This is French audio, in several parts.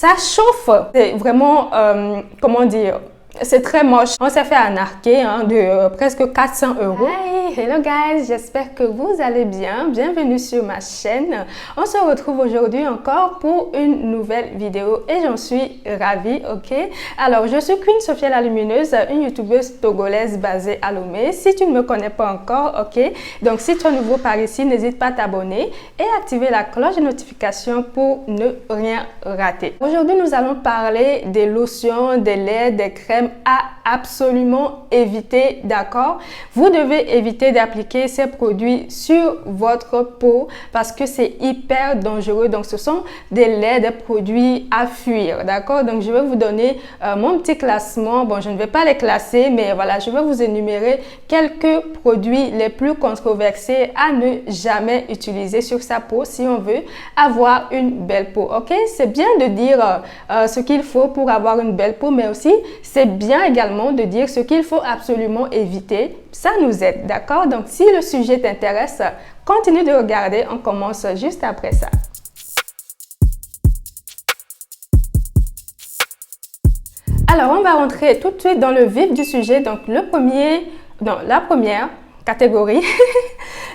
Ça chauffe. C'est vraiment, comment dire, c'est très moche. On s'est fait arnaquer de presque 400 €. Hi, hello guys, j'espère que vous allez bien. Bienvenue sur ma chaîne. On se retrouve aujourd'hui encore pour une nouvelle vidéo et j'en suis ravie, ok? Alors, je suis Queen Sophia la Lumineuse, une youtubeuse togolaise basée à Lomé. Si tu ne me connais pas encore, ok? Donc, si tu es nouveau par ici, n'hésite pas à t'abonner et activer la cloche de notification pour ne rien rater. Aujourd'hui, nous allons parler des lotions, des laits, des crèmes à absolument éviter, d'accord? Vous devez éviter d'appliquer ces produits sur votre peau parce que c'est hyper dangereux. Donc, ce sont des laits, des produits à fuir, d'accord? Donc, je vais vous donner mon petit classement. Bon, je ne vais pas les classer, mais voilà, je vais vous énumérer quelques produits les plus controversés à ne jamais utiliser sur sa peau si on veut avoir une belle peau, ok? C'est bien de dire ce qu'il faut pour avoir une belle peau, mais aussi c'est bien également de dire ce qu'il faut absolument éviter. Ça nous aide, d'accord? Donc, si le sujet t'intéresse, continue de regarder. On commence juste après ça. Alors, on va rentrer tout de suite dans le vif du sujet. Donc, la première catégorie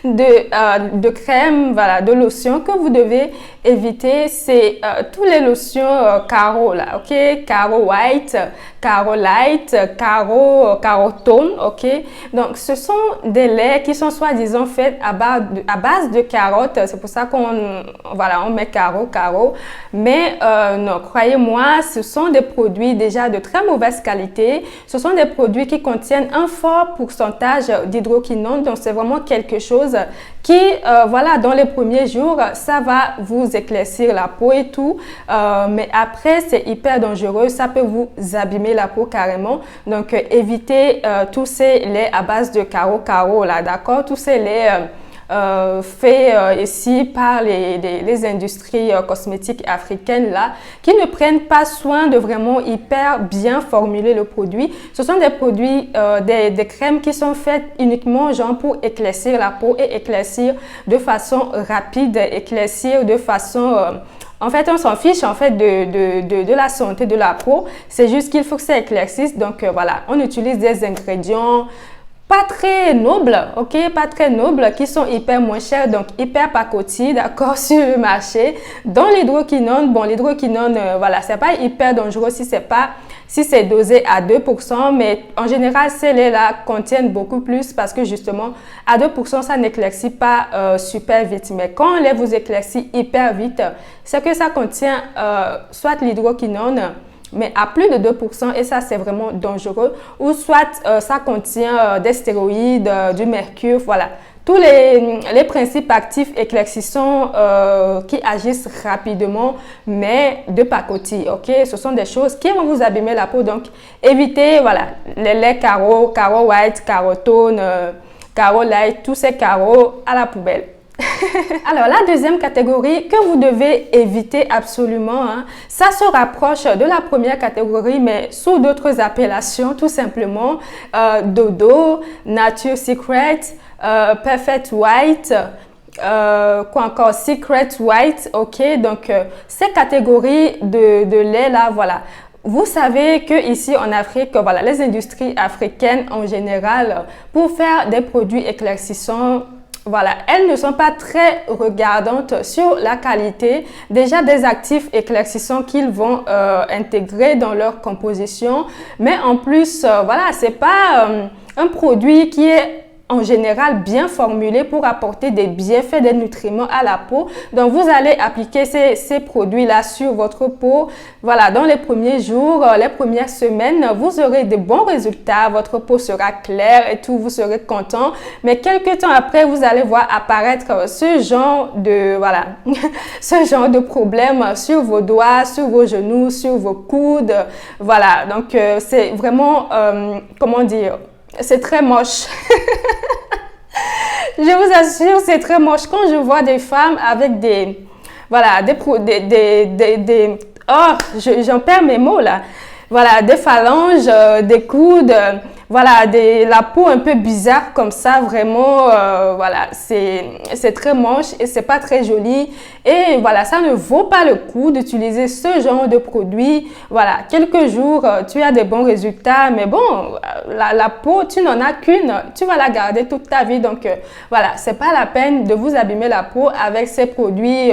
de crème, voilà, de lotion que vous devez éviter, c'est tous les lotions Caro là, ok? Caro White, Caro Light, Caro Tone, ok? Donc, ce sont des laits qui sont soi-disant faits à base de carottes. C'est pour ça on met Caro. Mais non, croyez-moi, ce sont des produits déjà de très mauvaise qualité. Ce sont des produits qui contiennent un fort pourcentage d'hydroquinone. Donc, c'est vraiment quelque chose qui, voilà, dans les premiers jours, ça va vous éclaircir la peau et tout. Mais après, c'est hyper dangereux. Ça peut vous abîmer la peau carrément. Donc, évitez tous ces laits à base de Caro là, d'accord? Tous ces laits faits ici par les industries cosmétiques africaines là, qui ne prennent pas soin de vraiment hyper bien formuler le produit. Ce sont des produits, des crèmes qui sont faites uniquement genre pour éclaircir la peau et éclaircir de façon rapide, éclaircir de façon... En fait, on s'en fiche en fait de la santé de la peau. C'est juste qu'il faut que ça éclaircisse. Donc voilà, on utilise des ingrédients pas très nobles, ok, pas très nobles, qui sont hyper moins chers, donc hyper pacotille, d'accord, sur le marché. Dans l'hydroquinone, bon, l'hydroquinone, voilà, c'est pas hyper dangereux si c'est dosé à 2%, mais en général, ces laits-là contiennent beaucoup plus parce que justement, à 2%, ça n'éclaircit pas super vite. Mais quand un lait vous éclaircit hyper vite, c'est que ça contient soit l'hydroquinone, mais à plus de 2%, et ça c'est vraiment dangereux, ou soit ça contient des stéroïdes, du mercure, voilà. Tous les principes actifs éclaircissants qui agissent rapidement, mais de pacotille, ok? Ce sont des choses qui vont vous abîmer la peau, donc évitez, voilà, les laits Caro White, Caro Tone, Caro Light, tous ces Caro à la poubelle. Alors, la deuxième catégorie que vous devez éviter absolument, ça se rapproche de la première catégorie, mais sous d'autres appellations, tout simplement. Dodo, Nature Secret, Perfect White, quoi encore, Secret White, ok? Donc, ces catégories de lait là, voilà. Vous savez que ici en Afrique, voilà, les industries africaines en général, pour faire des produits éclaircissants, voilà, elles ne sont pas très regardantes sur la qualité déjà des actifs éclaircissants qu'ils vont intégrer dans leur composition. Mais en plus, voilà, c'est pas un produit qui est en général bien formulé pour apporter des bienfaits, des nutriments à la peau. Donc, vous allez appliquer ces produits-là sur votre peau. Voilà, dans les premiers jours, les premières semaines, vous aurez de bons résultats. Votre peau sera claire et tout, vous serez content. Mais quelques temps après, vous allez voir apparaître ce genre ce genre de problème sur vos doigts, sur vos genoux, sur vos coudes. Voilà, donc c'est vraiment, comment dire, c'est très moche. Je vous assure, c'est très moche. Quand je vois des femmes avec j'en perds mes mots là. Voilà, des phalanges, des coudes, voilà, la peau un peu bizarre comme ça, vraiment, voilà, c'est très moche et c'est pas très joli. Et voilà, ça ne vaut pas le coup d'utiliser ce genre de produit. Voilà, quelques jours, tu as des bons résultats, mais bon, la peau, tu n'en as qu'une, tu vas la garder toute ta vie. Donc, voilà, c'est pas la peine de vous abîmer la peau avec ces produits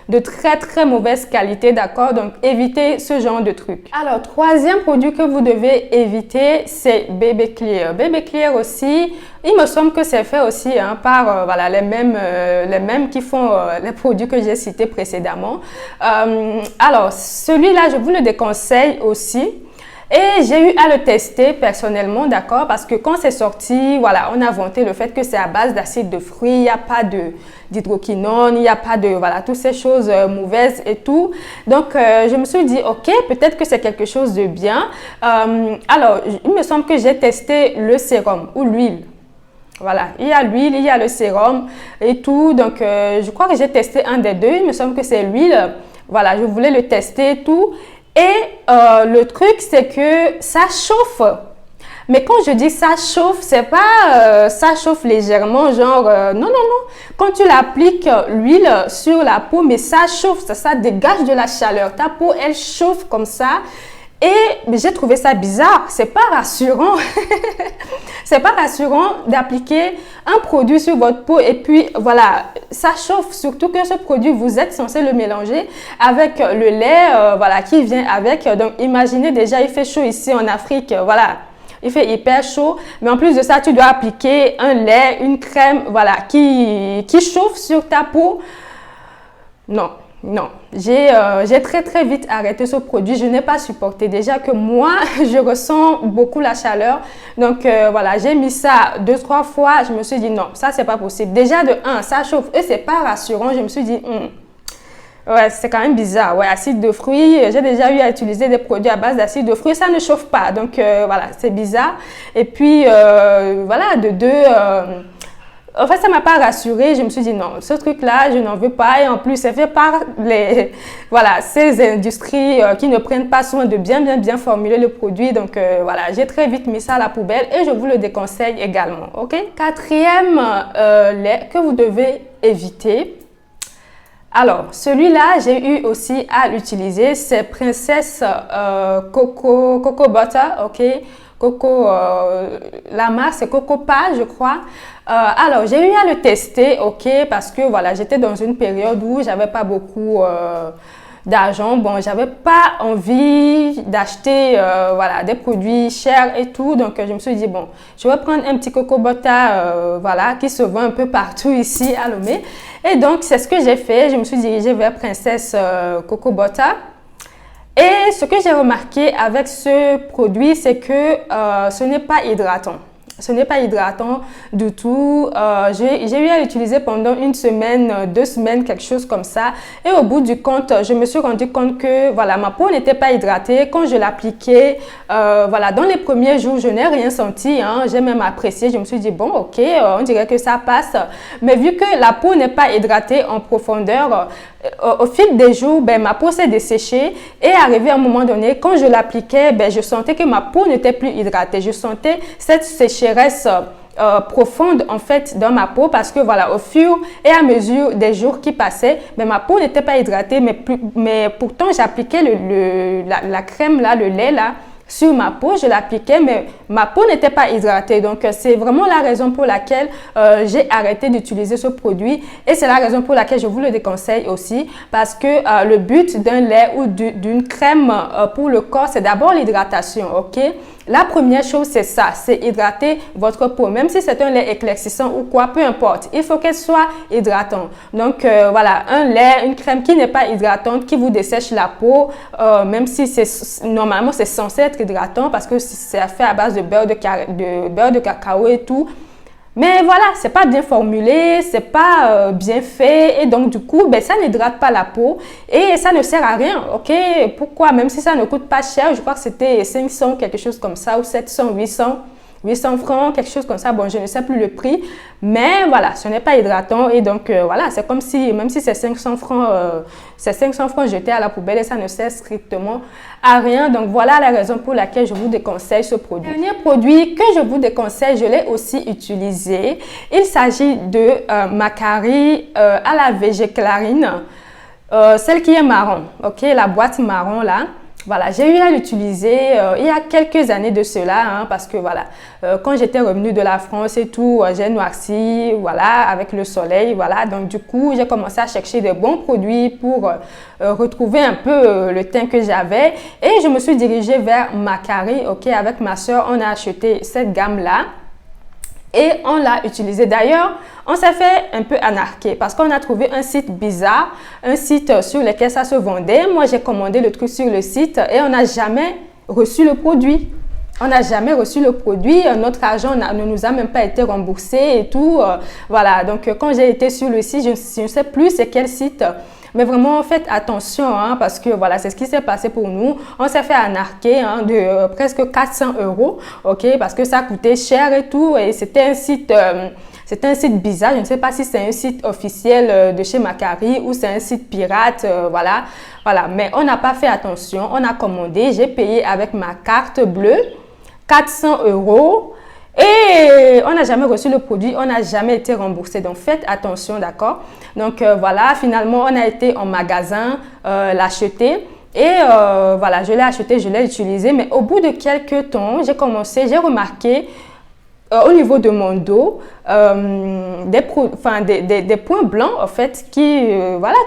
de très, très mauvaise qualité, d'accord? Donc, évitez ce genre de trucs. Alors, troisième produit que vous devez éviter, c'est Baby Clear. Baby Clear aussi, il me semble que c'est fait aussi hein, par voilà, les mêmes qui font les produits que j'ai cités précédemment. Alors, celui-là, je vous le déconseille aussi. Et j'ai eu à le tester personnellement, d'accord, parce que quand c'est sorti, voilà, on a vanté le fait que c'est à base d'acide de fruits, il n'y a pas d'hydroquinone, il n'y a pas de, voilà, toutes ces choses mauvaises et tout. Donc, je me suis dit, ok, peut-être que c'est quelque chose de bien. Alors, il me semble que j'ai testé le sérum ou l'huile. Voilà, il y a l'huile, il y a le sérum et tout. Donc, je crois que j'ai testé un des deux. Il me semble que c'est l'huile. Voilà, je voulais le tester et tout. Et le truc, c'est que ça chauffe. Mais quand je dis ça chauffe, c'est pas ça chauffe légèrement, genre non, non, non. Quand tu l'appliques l'huile sur la peau, mais ça chauffe, ça dégage de la chaleur. Ta peau, elle chauffe comme ça. Et j'ai trouvé ça bizarre, c'est pas rassurant. C'est pas rassurant d'appliquer un produit sur votre peau et puis voilà, ça chauffe. Surtout que ce produit, vous êtes censé le mélanger avec le lait voilà, qui vient avec. Donc imaginez déjà, il fait chaud ici en Afrique, voilà. Il fait hyper chaud, mais en plus de ça, tu dois appliquer un lait, une crème, voilà, qui chauffe sur ta peau. Non. Non, j'ai très très vite arrêté ce produit. Je n'ai pas supporté. Déjà que moi, je ressens beaucoup la chaleur. Donc voilà, j'ai mis ça 2-3 fois. Je me suis dit non, ça c'est pas possible. Déjà de 1, ça chauffe et c'est pas rassurant. Je me suis dit ouais, c'est quand même bizarre. Ouais, acide de fruits, j'ai déjà eu à utiliser des produits à base d'acide de fruits, ça ne chauffe pas. Donc voilà, c'est bizarre. Et puis voilà, de 2... en fait, ça ne m'a pas rassurée. Je me suis dit non, ce truc-là, je n'en veux pas. Et en plus, c'est fait par voilà, ces industries qui ne prennent pas soin de bien formuler le produit. Donc voilà, j'ai très vite mis ça à la poubelle et je vous le déconseille également. Ok? Quatrième lait que vous devez éviter. Alors, celui-là, j'ai eu aussi à l'utiliser. C'est Princesse Coco Butter, ok? Coco, la marque c'est Coco Pas, je crois. Alors, j'ai eu à le tester, ok, parce que voilà, j'étais dans une période où j'avais pas beaucoup d'argent. Bon, j'avais pas envie d'acheter voilà, des produits chers et tout. Donc, je me suis dit, bon, je vais prendre un petit Coco Butter, voilà, qui se vend un peu partout ici à Lomé. Et donc, c'est ce que j'ai fait. Je me suis dirigée vers Princesse Coco Butter. Et ce que j'ai remarqué avec ce produit, c'est que ce n'est pas hydratant. Ce n'est pas hydratant du tout. J'ai eu à l'utiliser pendant 1 semaine, 2 semaines, quelque chose comme ça. Et au bout du compte, je me suis rendu compte que voilà, ma peau n'était pas hydratée. Quand je l'appliquais, voilà, dans les premiers jours, je n'ai rien senti. Hein. J'ai même apprécié. Je me suis dit, bon, ok, on dirait que ça passe. Mais vu que la peau n'est pas hydratée en profondeur, au fil des jours, ben, ma peau s'est desséchée et arrivé à un moment donné, quand je l'appliquais, ben, je sentais que ma peau n'était plus hydratée. Je sentais cette sécheresse profonde en fait dans ma peau parce que voilà, au fur et à mesure des jours qui passaient, ben, ma peau n'était pas hydratée, mais pourtant j'appliquais la crème là, le lait là, sur ma peau, je l'appliquais, mais ma peau n'était pas hydratée. Donc, c'est vraiment la raison pour laquelle j'ai arrêté d'utiliser ce produit. Et c'est la raison pour laquelle je vous le déconseille aussi. Parce que le but d'un lait ou d'une crème pour le corps, c'est d'abord l'hydratation, ok? La première chose, c'est ça, c'est hydrater votre peau. Même si c'est un lait éclaircissant ou quoi, peu importe. Il faut qu'elle soit hydratante. Donc, voilà, un lait, une crème qui n'est pas hydratante, qui vous dessèche la peau, même si normalement, c'est censé être hydratant parce que c'est fait à base de beurre de cacao et tout. Mais voilà, c'est pas bien formulé, c'est pas bien fait et donc du coup, ben, ça n'hydrate pas la peau et ça ne sert à rien, ok? Pourquoi? Même si ça ne coûte pas cher, je crois que c'était 500, quelque chose comme ça ou 700, 800. 800 francs, quelque chose comme ça. Bon, je ne sais plus le prix, mais voilà, ce n'est pas hydratant. Et donc, voilà, c'est comme si, même si c'est 500 francs jetés à la poubelle et ça ne sert strictement à rien. Donc, voilà la raison pour laquelle je vous déconseille ce produit. Le dernier produit que je vous déconseille, je l'ai aussi utilisé. Il s'agit de Macari à la végéclarine, celle qui est marron, ok, la boîte marron là. Voilà, j'ai eu à l'utiliser il y a quelques années de cela, hein, parce que voilà, quand j'étais revenue de la France et tout, j'ai noirci, voilà, avec le soleil, voilà. Donc du coup, j'ai commencé à chercher de bons produits pour retrouver un peu le teint que j'avais. Et je me suis dirigée vers Macari, ok, avec ma soeur, on a acheté cette gamme-là. Et on l'a utilisé. D'ailleurs, on s'est fait un peu anarquer parce qu'on a trouvé un site bizarre, un site sur lequel ça se vendait. Moi, j'ai commandé le truc sur le site et on n'a jamais reçu le produit. On n'a jamais reçu le produit. Notre argent ne nous a même pas été remboursé et tout. Voilà. Donc, quand j'ai été sur le site, je ne sais plus c'est quel site. Mais vraiment, faites attention, hein, parce que voilà, c'est ce qui s'est passé pour nous. On s'est fait arnaquer hein, de presque 400 €, ok, parce que ça coûtait cher et tout. Et c'était un site bizarre. Je ne sais pas si c'est un site officiel de chez Macari ou c'est un site pirate, voilà. Mais on n'a pas fait attention. On a commandé. J'ai payé avec ma carte bleue 400 €. Et on n'a jamais reçu le produit, on n'a jamais été remboursé. Donc, faites attention, d'accord? Donc, voilà, finalement, on a été en magasin l'acheter. Et voilà, je l'ai acheté, je l'ai utilisé. Mais au bout de quelques temps, j'ai remarqué au niveau de mon dos, des points blancs en fait qui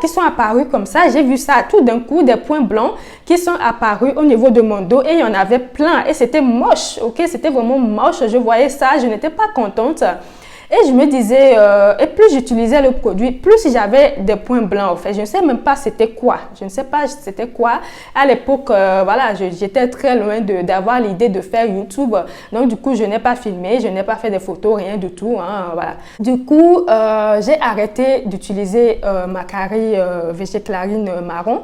sont apparus comme ça. J'ai vu ça tout d'un coup, des points blancs qui sont apparus au niveau de mon dos et il y en avait plein et c'était moche, ok, c'était vraiment moche. Je voyais ça, je n'étais pas contente. Et je me disais, et plus j'utilisais le produit, plus j'avais des points blancs en fait. Je ne sais même pas c'était quoi. Je ne sais pas c'était quoi. À l'époque, voilà, j'étais très loin d'avoir l'idée de faire YouTube. Donc du coup, je n'ai pas filmé, je n'ai pas fait des photos, rien du tout. Hein, voilà. Du coup, j'ai arrêté d'utiliser Macari végéclarine marron.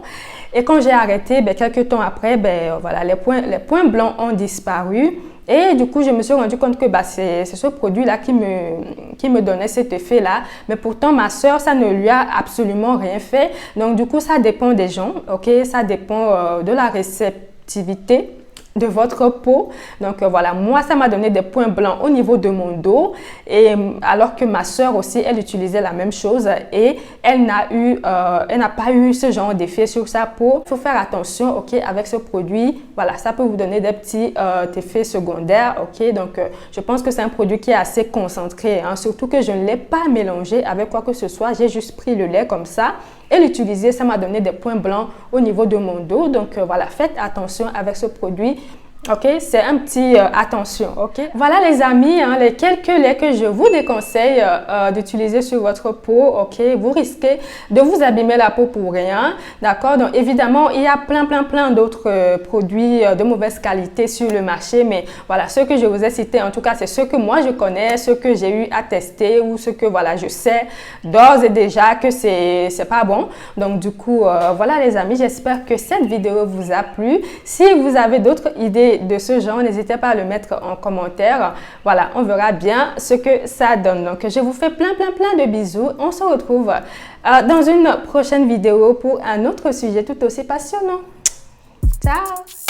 Et quand j'ai arrêté, quelques temps après, voilà, les points blancs ont disparu. Et du coup, je me suis rendu compte que c'est ce produit-là qui me donnait cet effet-là. Mais pourtant, ma soeur, ça ne lui a absolument rien fait. Donc, du coup, ça dépend des gens, ok? Ça dépend de la réceptivité de votre peau. Donc voilà, moi ça m'a donné des points blancs au niveau de mon dos et alors que ma soeur aussi elle utilisait la même chose et elle n'a pas eu ce genre d'effet sur sa peau. Il faut faire attention, ok, avec ce produit. Voilà, ça peut vous donner des petits effets secondaires, ok. Donc je pense que c'est un produit qui est assez concentré, hein, surtout que je ne l'ai pas mélangé avec quoi que ce soit. J'ai juste pris le lait comme ça et l'utiliser, ça m'a donné des points blancs au niveau de mon dos. Donc voilà, faites attention avec ce produit. Ok, c'est un petit attention, ok. Voilà les amis, hein, les quelques laits que je vous déconseille d'utiliser sur votre peau, ok. Vous risquez de vous abîmer la peau pour rien, d'accord. Donc évidemment, il y a plein d'autres produits de mauvaise qualité sur le marché, mais voilà, ceux que je vous ai cités, en tout cas, c'est ceux que moi je connais, ceux que j'ai eu à tester ou ceux que voilà, je sais d'ores et déjà que c'est pas bon. Donc du coup, voilà les amis, j'espère que cette vidéo vous a plu. Si vous avez d'autres idées de ce genre, n'hésitez pas à le mettre en commentaire. Voilà, on verra bien ce que ça donne. Donc, je vous fais plein de bisous. On se retrouve dans une prochaine vidéo pour un autre sujet tout aussi passionnant. Ciao!